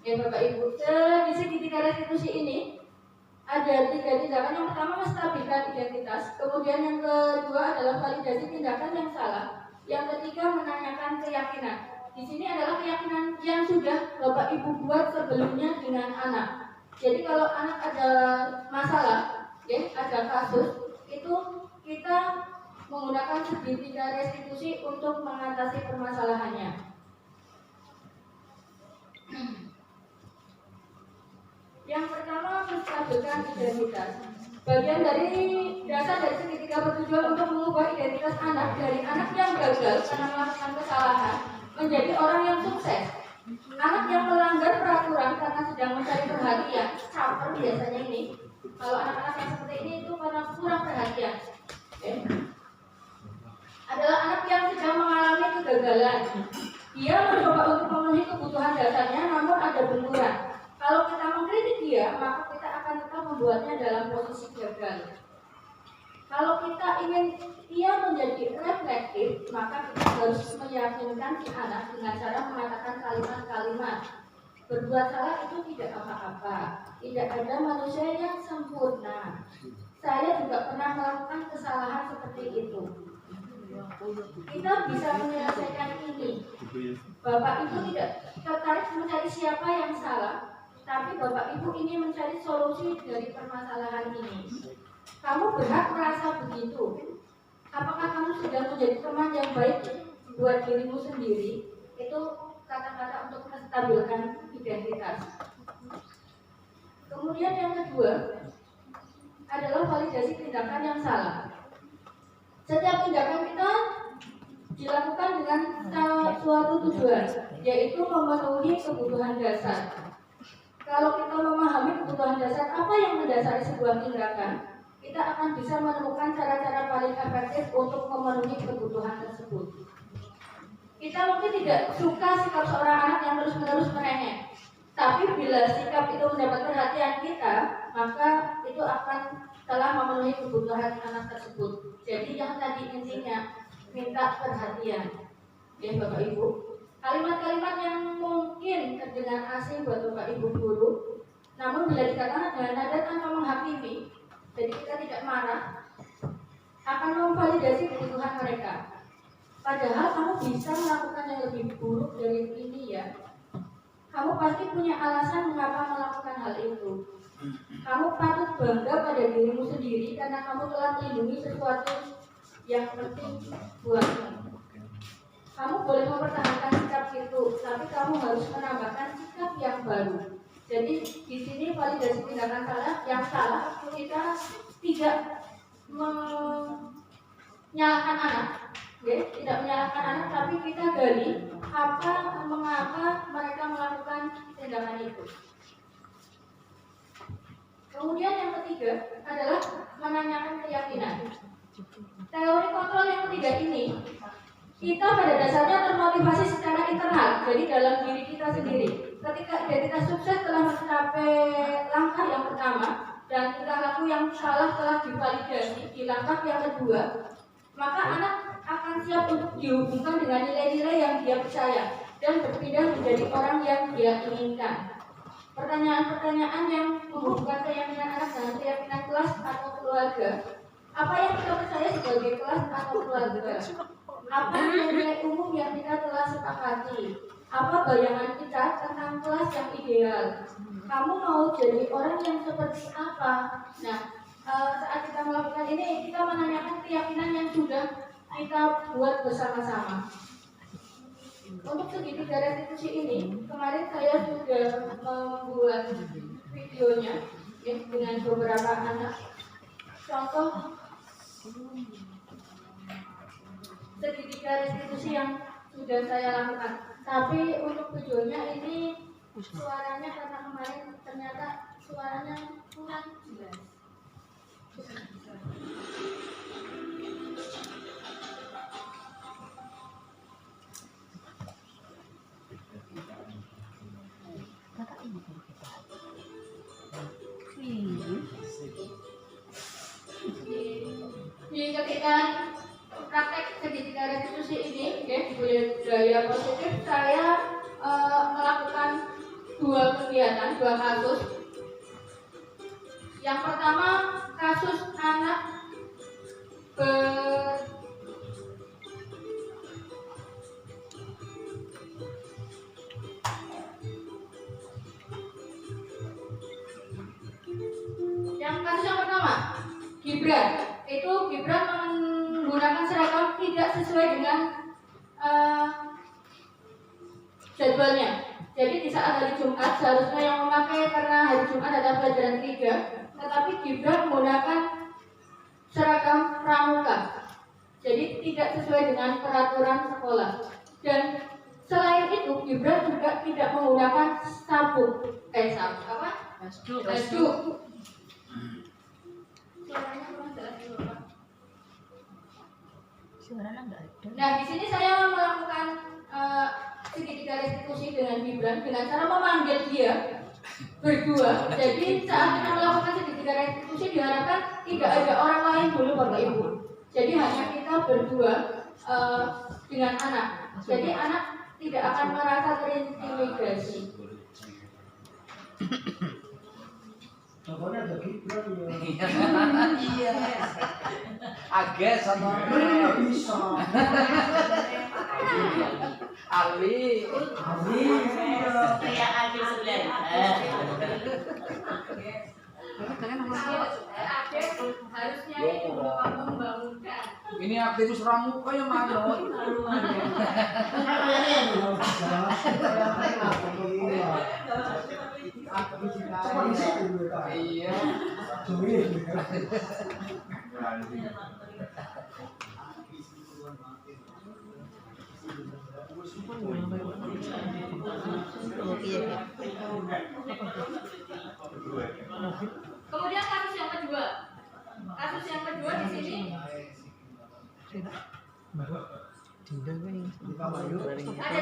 Ya Bapak Ibu, di segitiga restitusi ini ada 3 tindakan. Yang pertama menstabilkan identitas, kemudian yang kedua adalah validasi tindakan yang salah, yang ketiga menanyakan keyakinan. Di sini adalah keyakinan yang sudah Bapak Ibu buat sebelumnya dengan anak. Jadi kalau anak ada masalah, ya, ada kasus, itu kita menggunakan segitiga restitusi untuk mengatasi permasalahannya. Yang pertama, menstabilkan identitas. Bagian dari dasar dari segitiga bertujuan untuk mengubah identitas anak dari anak yang gagal karena melakukan kesalahan menjadi orang yang sukses. Anak yang melanggar peraturan karena sedang mencari perhatian, caper biasanya ini. Kalau anak-anak yang seperti ini itu karena kurang perhatian. Adalah anak yang sedang mengalami kegagalan. Dia mencoba untuk memenuhi kebutuhan dasarnya, namun ada benturan. Kalau kita mengkritik dia, maka kita akan tetap membuatnya dalam posisi gagal. Kalau kita ingin ia menjadi reflektif, maka kita harus meyakinkan si anak dengan cara mengatakan kalimat-kalimat. Berbuat salah itu tidak apa-apa. Tidak ada manusia yang sempurna. Saya juga pernah melakukan kesalahan seperti itu. Kita bisa menyelesaikan ini. Bapak Ibu tidak tertarik mencari siapa yang salah, tapi Bapak Ibu ingin mencari solusi dari permasalahan ini. Kamu berhak merasa begitu. Apakah kamu sudah menjadi teman yang baik buat dirimu sendiri? Itu kata-kata untuk menstabilkan identitas. Kemudian yang kedua adalah validasi tindakan yang salah. Setiap tindakan kita dilakukan dengan suatu tujuan, yaitu memenuhi kebutuhan dasar. Kalau kita memahami kebutuhan dasar, apa yang mendasari sebuah tindakan, kita akan bisa menemukan cara-cara paling efektif untuk memenuhi kebutuhan tersebut. Kita mungkin tidak suka sikap seorang anak yang terus-menerus merengek, tapi bila sikap itu mendapat perhatian kita, maka itu akan telah memenuhi kebutuhan anak tersebut. Jadi yang tadi intinya minta perhatian, ya Bapak Ibu. Kalimat-kalimat yang mungkin terdengar asing buat Bapak Ibu guru, namun bila dikatakan dengan nada tanpa menghakimi, jadi kita tidak marah, akan memvalidasi kebutuhan mereka. Padahal kamu bisa melakukan yang lebih buruk dari ini ya. Kamu pasti punya alasan mengapa melakukan hal itu. Kamu patut bangga pada dirimu sendiri karena kamu telah melindungi sesuatu yang penting buatmu. Kamu boleh mempertahankan sikap itu, tapi kamu harus menambahkan sikap yang baru. Jadi di sini validasi tindakan yang salah kita tidak menyalahkan anak, ya, tidak menyalahkan anak, tapi kita gali mengapa mereka melakukan tindakan itu. Kemudian yang ketiga adalah menanyakan keyakinan. Teori kontrol yang ketiga ini, kita pada dasarnya termotivasi secara internal, jadi dalam diri kita sendiri. Ketika identitas sukses telah mencapai langkah yang pertama dan tingkah laku yang salah telah divalidasi di langkah yang kedua, maka anak akan siap untuk dihubungkan dengan nilai-nilai yang dia percaya dan berpindah menjadi orang yang dia inginkan. Pertanyaan-pertanyaan yang menghubungkan keyakinan anak dengan keyakinan kelas atau keluarga. Apa yang kita percaya sebagai kelas atau keluarga? Apa nilai umum yang kita telah sepakati? Apa bayangan kita tentang kelas yang ideal? Kamu mau jadi orang yang seperti apa? Nah, saat kita melakukan ini, kita menanyakan keyakinan yang sudah kita buat bersama-sama. Untuk segitiga restitusi ini, kemarin saya sudah membuat videonya ya, dengan beberapa anak. Contoh segitiga restitusi yang sudah saya lakukan. Tapi untuk videonya ini suaranya karena kemarin ternyata suaranya kurang jelas. Di ketika praktek segitiga restitusi ini, ya, budaya positif, saya melakukan dua kegiatan, dua kasus. Yang pertama kasus anak kasus yang pertama, Gibran. Itu Gibran menggunakan seragam tidak sesuai dengan jadwalnya. Jadi di saat hari Jumat seharusnya yang memakai karena hari Jumat ada pelajaran 3, tetapi Gibran menggunakan seragam pramuka. Jadi tidak sesuai dengan peraturan sekolah. Dan selain itu Gibran juga tidak menggunakan sabuk apa? Hasduk. Suaranya kurang jelas dulu, Pak. Suaranya nggak ada. Nah, di sini saya melakukan segitiga restitusi dengan Gibran dengan cara memanggil dia berdua. Jadi saat kita melakukan segitiga restitusi diharapkan tidak ada orang lain dulu Bapak Ibu. Jadi hanya kita berdua dengan anak. Jadi anak tidak akan merasa terintimidasi. Pokoknya ada Gibran ya. Iya. Agak sama Bisa. Ali. Kayak Agil sebelah. Harusnya itu membangunkan. Ini aktivis pramuka yang mana? Iya. Kemudian kasus yang kedua, Ada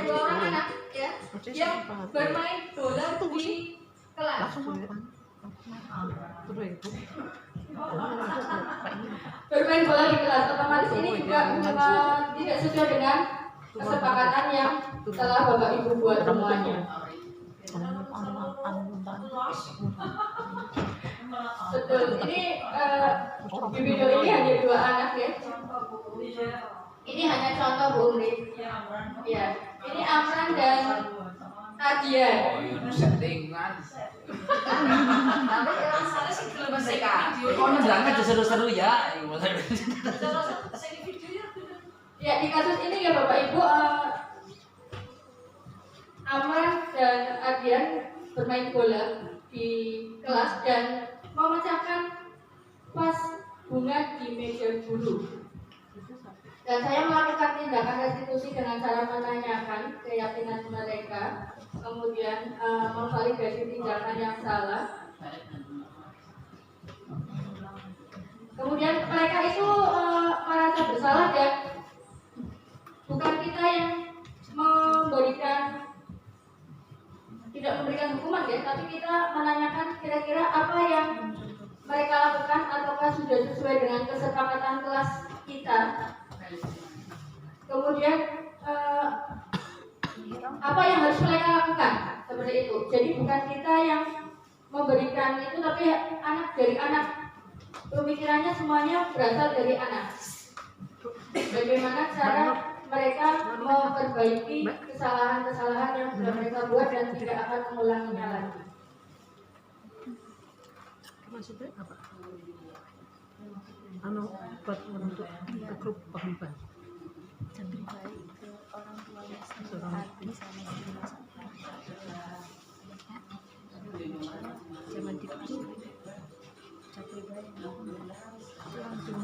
2 orang anak ya yang bermain bola di kelas. Bermain bola di kelas otomatis ini juga tidak sesuai dengan kesepakatan yang telah Bapak Ibu buat semuanya. Betul. Ini di video ini hanya 2 anak ya. Ini hanya contoh Bu Umri. Ya. Ini Amran dan Nadia. Settingan. Tapi yang salah sih belum mereka. Kok nendangnya aja seru-seru ya. Ya, di kasus ini ya Bapak Ibu, Amran dan Adian bermain bola di kelas dan memecahkan vas bunga di meja guru. Dan saya melakukan tindakan restitusi dengan cara menanyakan keyakinan mereka, kemudian memvalidasi tindakan yang salah. Kemudian mereka itu merasa bersalah dan bukan kita yang tidak memberikan hukuman ya, tapi kita menanyakan kira-kira apa yang mereka lakukan ataukah sudah sesuai dengan kesepakatan kelas kita. Kemudian apa yang harus mereka lakukan seperti itu. Jadi bukan kita yang memberikan itu, tapi anak dari anak. Pemikirannya semuanya berasal dari anak. Bagaimana cara mereka memperbaiki kesalahan-kesalahan yang sudah mereka buat dan tidak akan mengulanginya lagi. Maksudnya apa? Buat menuntut grup pengembang. Lebih baik ke orang tuanya hati sama jangan dikasih capek baik langsung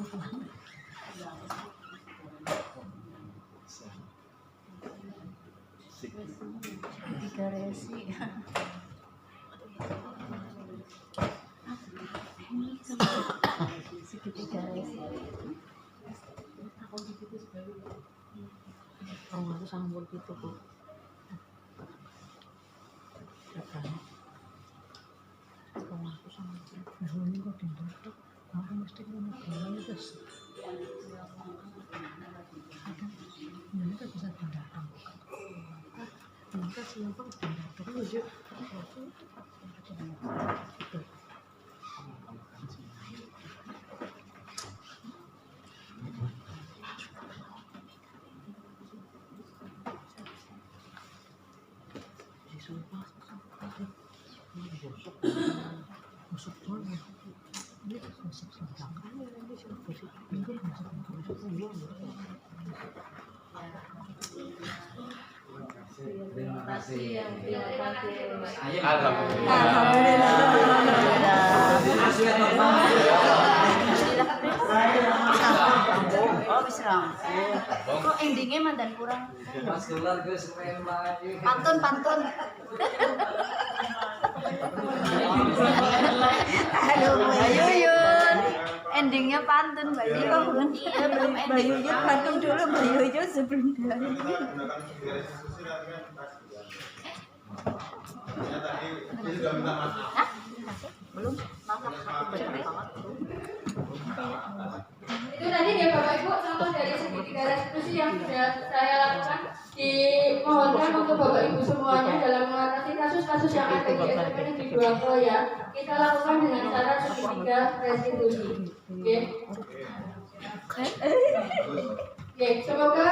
tiga resi segitiga resi aku sambul gitu kok aku sambul ini kok dinding aku mesti ngomong terus mereka bisa tindakan mereka siapa tindakan aja Terima kasih. Oh, bisa rampung. Kok endingnya mandan kurang? Mas Dolar guys, keren banget. Pantun. Aduh, Mbak Yuyun. Endingnya pantun, Mbak Yuyun. Iya, belum ending. Mbak Yuyun pantun dulu, Mbak Yuyun sebelum dari. Belum. Itu tadi ya Bapak Ibu contoh dari segitiga restitusi yang sudah saya lakukan. Dimohonkan untuk Bapak Ibu semuanya dalam mengatasi kasus-kasus yang ada di SMP Negeri 2 Kroya, kita lakukan dengan cara segitiga restitusi. Oke, semoga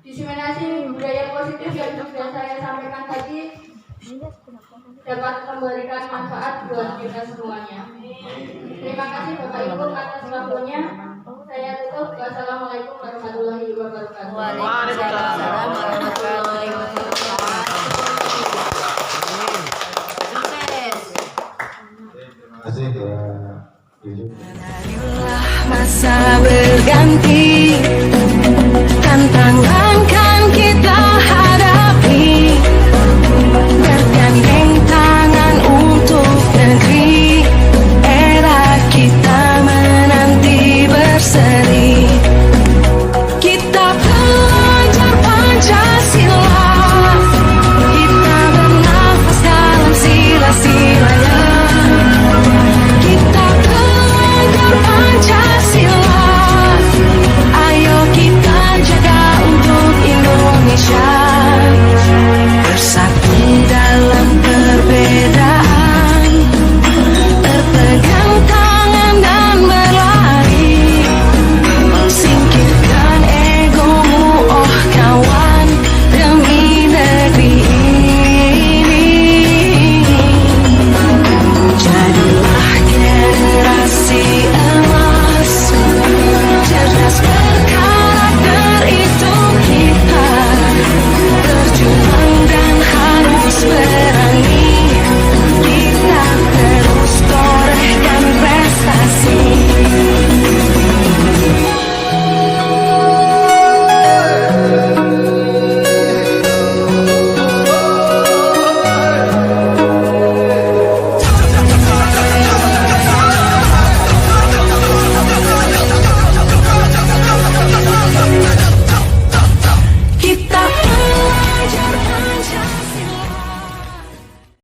diseminasi budaya positif yang sudah saya sampaikan tadi dapat memberikan manfaat buat kita semuanya. Terima kasih Bapak Ibu atas waktunya. Saya tutup. Wassalamualaikum warahmatullahi wabarakatuh. Waalaikumsalam warahmatullahi wabarakatuh. Terima kasih Pak Yusuf. Masa berganti